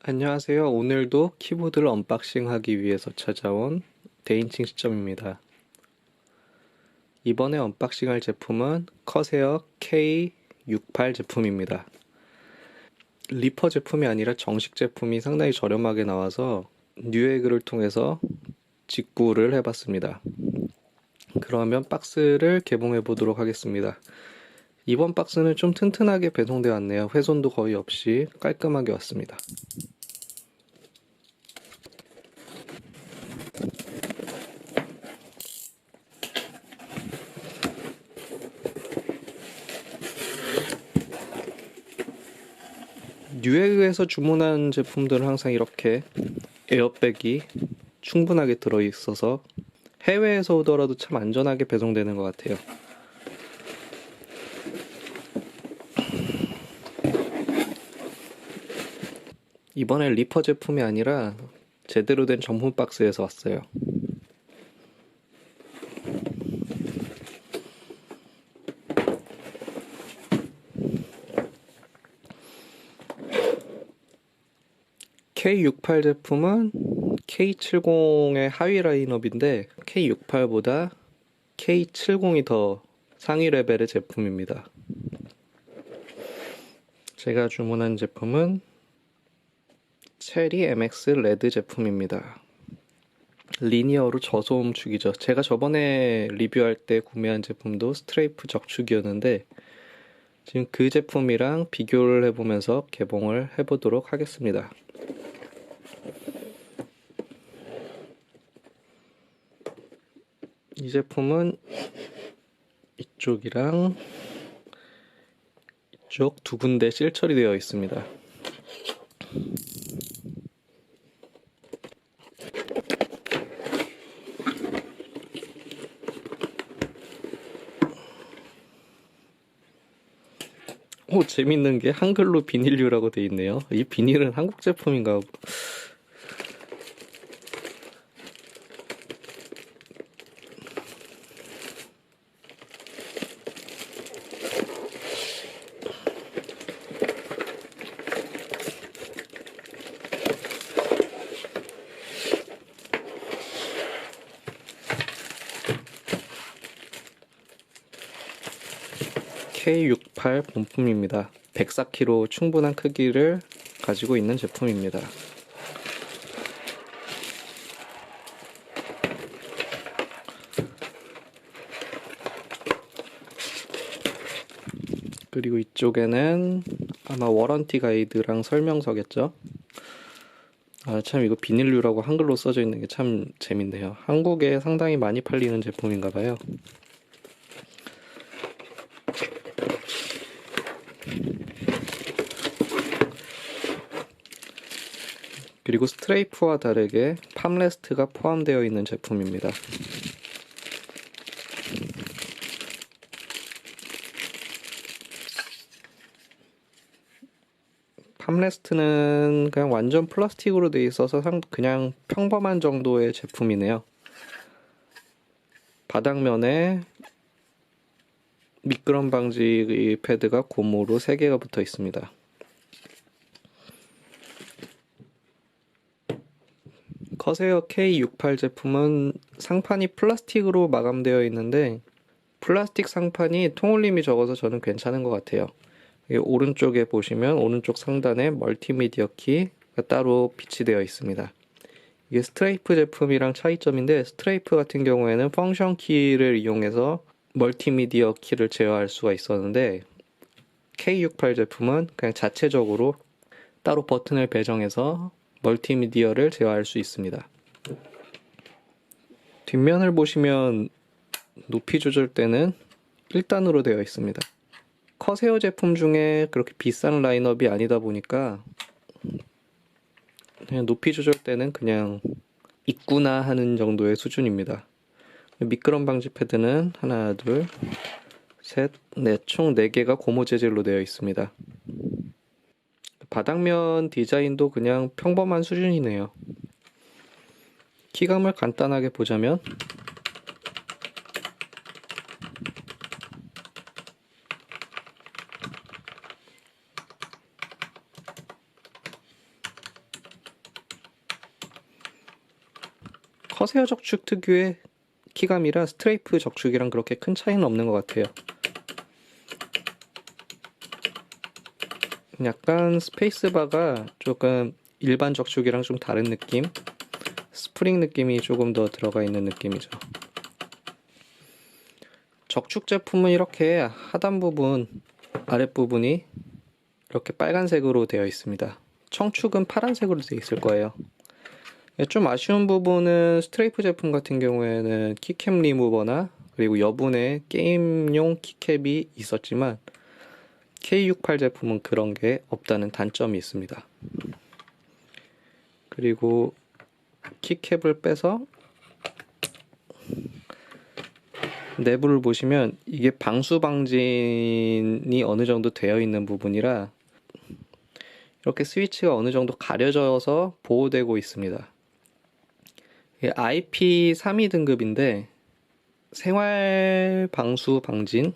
안녕하세요. 오늘도 키보드를 언박싱하기 위해서 찾아온 데인칭 시점입니다. 이번에 언박싱할 제품은 커세어 K68 제품입니다. 리퍼 제품이 아니라 정식 제품이 상당히 저렴하게 나와서 뉴에그를 통해서 직구를 해봤습니다. 그러면 박스를 개봉해 보도록 하겠습니다. 이번 박스는 좀 튼튼하게 배송되어 왔네요. 훼손도 거의 없이 깔끔하게 왔습니다. 뉴에그에서 주문한 제품들은 항상 이렇게 에어백이 충분하게 들어있어서 해외에서 오더라도 참 안전하게 배송되는 것 같아요. 이번엔 리퍼 제품이 아니라 제대로 된 전문 박스에서 왔어요. K68 제품은 K70의 하위 라인업인데 K68보다 K70이 더 상위 레벨의 제품입니다. 제가 주문한 제품은 체리 MX 레드 제품입니다. 리니어로 저소음 축이죠. 제가 저번에 리뷰할 때 구매한 제품도 스트레이프 적축이었는데 지금 그 제품이랑 비교를 해보면서 개봉을 해보도록 하겠습니다. 이 제품은 이쪽이랑 이쪽 두 군데 실 처리되어 있습니다. 재밌는 게 한글로 비닐류라고 되어 있네요. 이 비닐은 한국 제품인가? K68 본품입니다. 104kg 충분한 크기를 가지고 있는 제품입니다. 그리고 이쪽에는 아마 워런티 가이드랑 설명서겠죠? 참 이거 비닐류라고 한글로 써져 있는 게 참 재밌네요. 한국에 상당히 많이 팔리는 제품인가 봐요. 그리고 스트레이프와 다르게 팜레스트가 포함되어 있는 제품입니다. 팜레스트는 그냥 완전 플라스틱으로 되어 있어서 그냥 평범한 정도의 제품이네요. 바닥면에 미끄럼 방지 패드가 고무로 3개가 붙어 있습니다. 커세어 K68 제품은 상판이 플라스틱으로 마감되어 있는데 플라스틱 상판이 통울림이 적어서 저는 괜찮은 것 같아요. 오른쪽에 보시면 오른쪽 상단에 멀티미디어 키가 따로 비치되어 있습니다. 이게 스트레이프 제품이랑 차이점인데 스트레이프 같은 경우에는 펑션 키를 이용해서 멀티미디어 키를 제어할 수가 있었는데 K68 제품은 그냥 자체적으로 따로 버튼을 배정해서 멀티미디어를 제어할 수 있습니다. 뒷면을 보시면 높이 조절대는 1단으로 되어 있습니다. 커세어 제품 중에 그렇게 비싼 라인업이 아니다 보니까 그냥 높이 조절대는 그냥 있구나 하는 정도의 수준입니다. 미끄럼 방지 패드는 하나, 둘, 셋, 넷, 총 4개가 고무 재질로 되어 있습니다. 바닥면 디자인도 그냥 평범한 수준이네요. 키감을 간단하게 보자면 커세어 적축 특유의 키감이라 스트레이프 적축이랑 그렇게 큰 차이는 없는 것 같아요. 약간 스페이스바가 조금 일반 적축이랑 좀 다른 느낌? 스프링 느낌이 조금 더 들어가 있는 느낌이죠. 적축 제품은 이렇게 하단 부분, 아랫부분이 이렇게 빨간색으로 되어 있습니다. 청축은 파란색으로 되어 있을 거예요. 좀 아쉬운 부분은 스트레이프 제품 같은 경우에는 키캡 리무버나 그리고 여분의 게임용 키캡이 있었지만 K68 제품은 그런 게 없다는 단점이 있습니다. 그리고 키캡을 빼서 내부를 보시면 이게 방수 방진이 어느 정도 되어 있는 부분이라 이렇게 스위치가 어느 정도 가려져서 보호되고 있습니다. IP32 등급인데 생활 방수 방진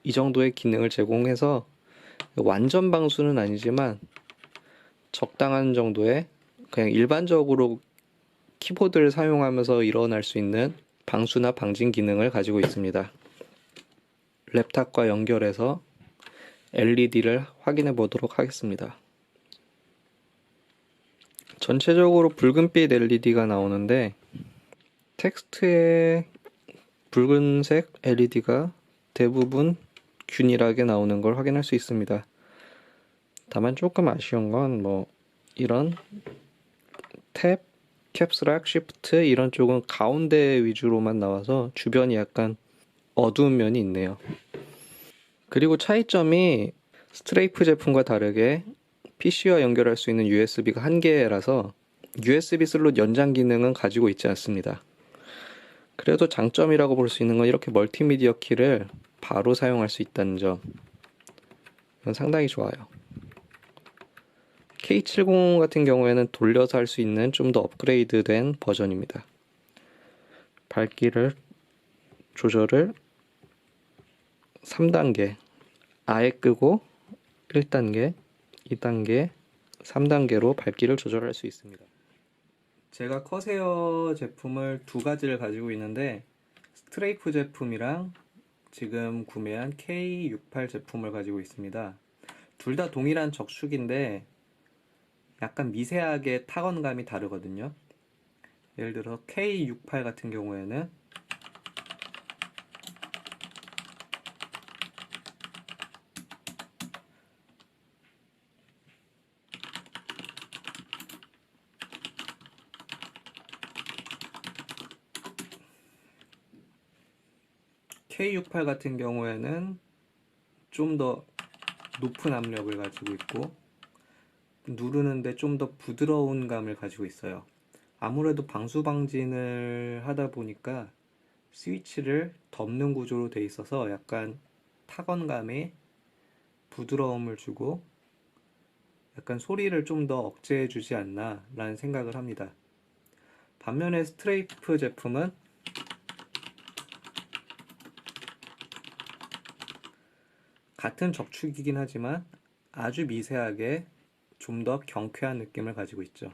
이 정도의 기능을 제공해서 완전 방수는 아니지만 적당한 정도의 그냥 일반적으로 키보드를 사용하면서 일어날 수 있는 방수나 방진 기능을 가지고 있습니다. 랩탑과 연결해서 LED를 확인해 보도록 하겠습니다. 전체적으로 붉은빛 LED가 나오는데 텍스트에 붉은색 LED가 대부분 균일하게 나오는 걸 확인할 수 있습니다. 다만 조금 아쉬운 건 이런 탭, 캡스락, 쉬프트 이런 쪽은 가운데 위주로만 나와서 주변이 약간 어두운 면이 있네요. 그리고 차이점이 스트레이프 제품과 다르게 PC와 연결할 수 있는 USB가 한 개라서 USB 슬롯 연장 기능은 가지고 있지 않습니다. 그래도 장점이라고 볼 수 있는 건 이렇게 멀티미디어 키를 바로 사용할 수 있다는 점. 이건 상당히 좋아요. K70 같은 경우에는 돌려서 할 수 있는 좀 더 업그레이드된 버전입니다. 밝기를 조절을 3단계 아예 끄고 1단계, 2단계, 3단계로 밝기를 조절할 수 있습니다. 제가 커세어 제품을 두 가지를 가지고 있는데 스트레이프 제품이랑 지금 구매한 K68 제품을 가지고 있습니다. 둘 다 동일한 적축인데 약간 미세하게 타건감이 다르거든요. 예를 들어 K68 같은 경우에는 K68 같은 경우에는 좀 더 높은 압력을 가지고 있고 누르는데 좀 더 부드러운 감을 가지고 있어요. 아무래도 방수 방진을 하다 보니까 스위치를 덮는 구조로 돼 있어서 약간 타건감에 부드러움을 주고 약간 소리를 좀 더 억제해 주지 않나 라는 생각을 합니다. 반면에 스트레이프 제품은 같은 적축이긴 하지만 아주 미세하게 좀 더 경쾌한 느낌을 가지고 있죠.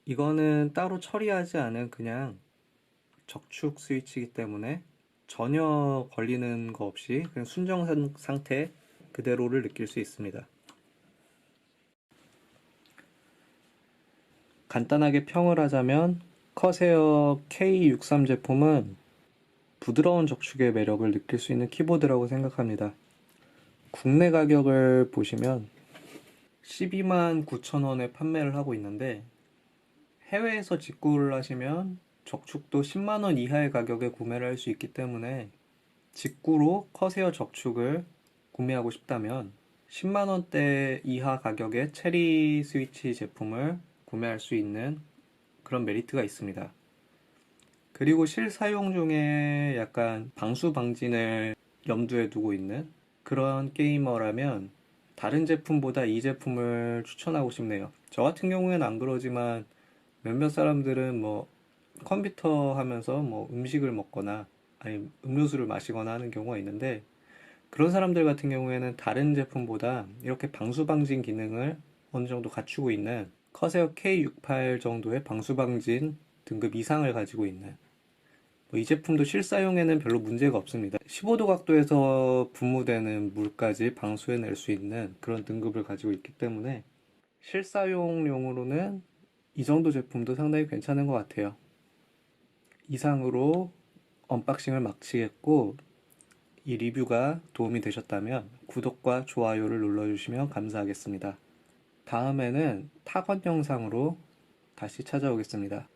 이거는 따로 처리하지 않은 그냥 적축 스위치이기 때문에 전혀 걸리는 거 없이 그냥 순정 상태 그대로를 느낄 수 있습니다. 간단하게 평을 하자면 커세어 K63 제품은 부드러운 적축의 매력을 느낄 수 있는 키보드라고 생각합니다. 국내 가격을 보시면 12만 9천 원에 판매를 하고 있는데 해외에서 직구를 하시면 적축도 10만 원 이하의 가격에 구매를 할 수 있기 때문에 직구로 커세어 적축을 구매하고 싶다면 10만 원대 이하 가격의 체리 스위치 제품을 구매할 수 있는 그런 메리트가 있습니다. 그리고 실사용 중에 약간 방수 방진을 염두에 두고 있는 그런 게이머라면 다른 제품보다 이 제품을 추천하고 싶네요. 저 같은 경우에는 안 그러지만 몇몇 사람들은 컴퓨터 하면서 음식을 먹거나 아니 음료수를 마시거나 하는 경우가 있는데 그런 사람들 같은 경우에는 다른 제품보다 이렇게 방수 방진 기능을 어느 정도 갖추고 있는 커세어 K68 정도의 방수방진 등급 이상을 가지고 있는 이 제품도 실사용에는 별로 문제가 없습니다. 15도 각도에서 분무되는 물까지 방수해낼 수 있는 그런 등급을 가지고 있기 때문에 실사용용으로는 이 정도 제품도 상당히 괜찮은 것 같아요. 이상으로 언박싱을 마치겠고, 이 리뷰가 도움이 되셨다면 구독과 좋아요를 눌러주시면 감사하겠습니다. 다음에는 타건 영상으로 다시 찾아오겠습니다.